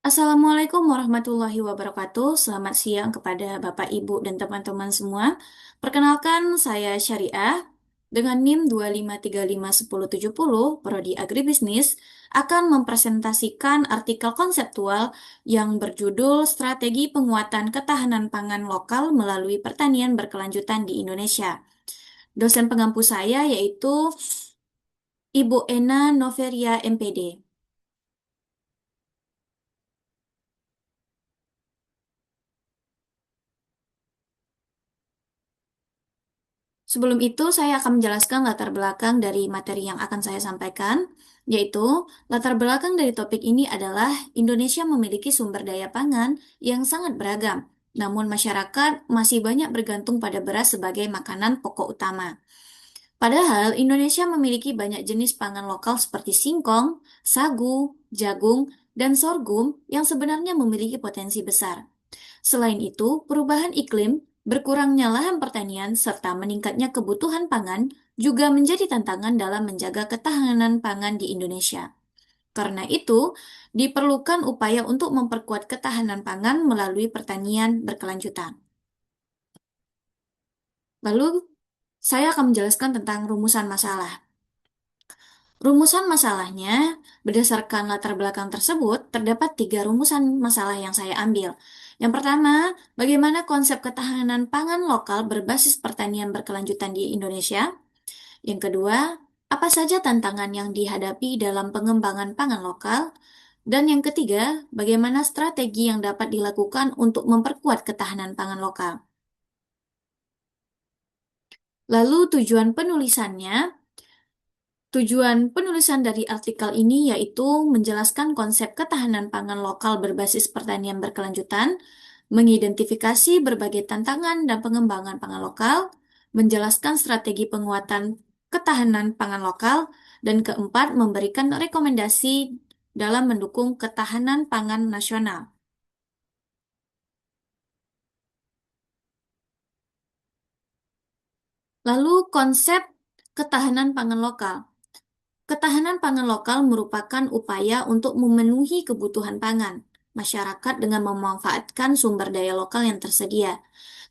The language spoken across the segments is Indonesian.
Assalamualaikum warahmatullahi wabarakatuh. Selamat siang kepada Bapak, Ibu, dan teman-teman semua. Perkenalkan, saya Syariah dengan NIM 2535170 Prodi Agribisnis akan mempresentasikan artikel konseptual yang berjudul Strategi Penguatan Ketahanan Pangan Lokal Melalui Pertanian Berkelanjutan di Indonesia. Dosen pengampu saya yaitu Ibu Ena Noveria MPD. Sebelum itu, saya akan menjelaskan latar belakang dari materi yang akan saya sampaikan, yaitu latar belakang dari topik ini adalah Indonesia memiliki sumber daya pangan yang sangat beragam, namun masyarakat masih banyak bergantung pada beras sebagai makanan pokok utama. Padahal Indonesia memiliki banyak jenis pangan lokal seperti singkong, sagu, jagung, dan sorghum yang sebenarnya memiliki potensi besar. Selain itu, perubahan iklim, berkurangnya lahan pertanian, serta meningkatnya kebutuhan pangan juga menjadi tantangan dalam menjaga ketahanan pangan di Indonesia. Karena itu, diperlukan upaya untuk memperkuat ketahanan pangan melalui pertanian berkelanjutan. Lalu, saya akan menjelaskan tentang rumusan masalah. Rumusan masalahnya, berdasarkan latar belakang tersebut, terdapat tiga rumusan masalah yang saya ambil. Yang pertama, bagaimana konsep ketahanan pangan lokal berbasis pertanian berkelanjutan di Indonesia. Yang kedua, apa saja tantangan yang dihadapi dalam pengembangan pangan lokal. Dan yang ketiga, bagaimana strategi yang dapat dilakukan untuk memperkuat ketahanan pangan lokal. Lalu tujuan penulisan dari artikel ini yaitu menjelaskan konsep ketahanan pangan lokal berbasis pertanian berkelanjutan, mengidentifikasi berbagai tantangan dan pengembangan pangan lokal, menjelaskan strategi penguatan ketahanan pangan lokal, dan keempat, memberikan rekomendasi dalam mendukung ketahanan pangan nasional. Lalu konsep ketahanan pangan lokal. Ketahanan pangan lokal merupakan upaya untuk memenuhi kebutuhan pangan masyarakat dengan memanfaatkan sumber daya lokal yang tersedia.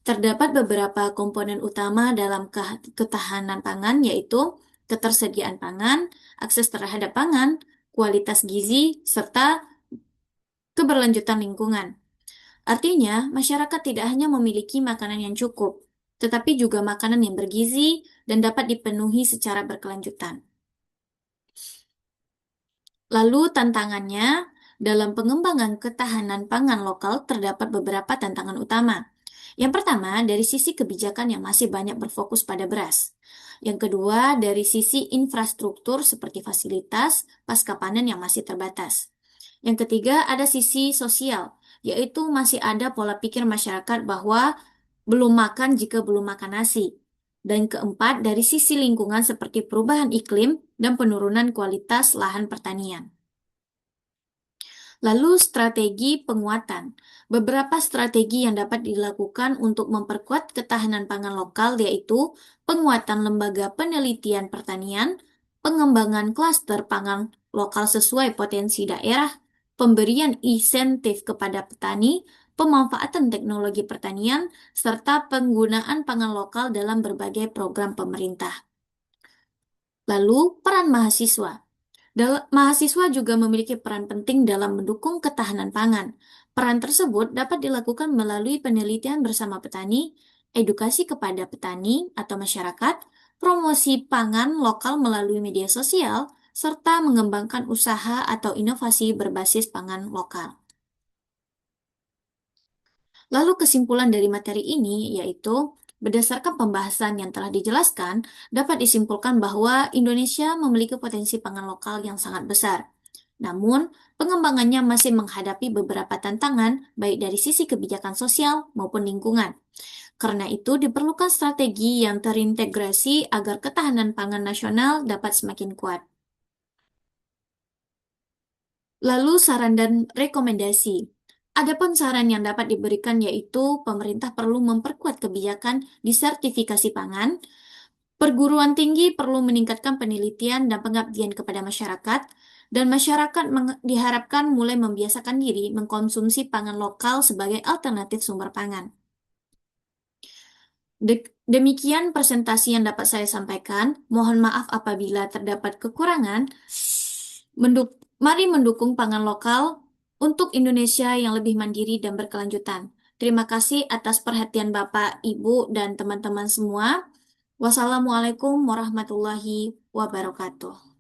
Terdapat beberapa komponen utama dalam ketahanan pangan, yaitu ketersediaan pangan, akses terhadap pangan, kualitas gizi, serta keberlanjutan lingkungan. Artinya, masyarakat tidak hanya memiliki makanan yang cukup, tetapi juga makanan yang bergizi dan dapat dipenuhi secara berkelanjutan. Lalu tantangannya, dalam pengembangan ketahanan pangan lokal terdapat beberapa tantangan utama. Yang pertama, dari sisi kebijakan yang masih banyak berfokus pada beras. Yang kedua, dari sisi infrastruktur seperti fasilitas pasca panen yang masih terbatas. Yang ketiga, ada sisi sosial, yaitu masih ada pola pikir masyarakat bahwa belum makan jika belum makan nasi. Dan keempat, dari sisi lingkungan seperti perubahan iklim dan penurunan kualitas lahan pertanian. Lalu strategi penguatan. Beberapa strategi yang dapat dilakukan untuk memperkuat ketahanan pangan lokal yaitu penguatan lembaga penelitian pertanian, pengembangan klaster pangan lokal sesuai potensi daerah, pemberian insentif kepada petani, pemanfaatan teknologi pertanian, serta penggunaan pangan lokal dalam berbagai program pemerintah. Lalu peran mahasiswa. Mahasiswa juga memiliki peran penting dalam mendukung ketahanan pangan. Peran tersebut dapat dilakukan melalui penelitian bersama petani, edukasi kepada petani atau masyarakat, promosi pangan lokal melalui media sosial, serta mengembangkan usaha atau inovasi berbasis pangan lokal. Lalu kesimpulan dari materi ini yaitu berdasarkan pembahasan yang telah dijelaskan, dapat disimpulkan bahwa Indonesia memiliki potensi pangan lokal yang sangat besar. Namun, pengembangannya masih menghadapi beberapa tantangan, baik dari sisi kebijakan sosial maupun lingkungan. Karena itu, diperlukan strategi yang terintegrasi agar ketahanan pangan nasional dapat semakin kuat. Lalu saran dan rekomendasi. Adapun saran yang dapat diberikan yaitu pemerintah perlu memperkuat kebijakan di sertifikasi pangan, perguruan tinggi perlu meningkatkan penelitian dan pengabdian kepada masyarakat, dan masyarakat diharapkan mulai membiasakan diri mengkonsumsi pangan lokal sebagai alternatif sumber pangan. Demikian presentasi yang dapat saya sampaikan. Mohon maaf apabila terdapat kekurangan. Mari mendukung pangan lokal untuk Indonesia yang lebih mandiri dan berkelanjutan. Terima kasih atas perhatian Bapak, Ibu, dan teman-teman semua. Wassalamualaikum warahmatullahi wabarakatuh.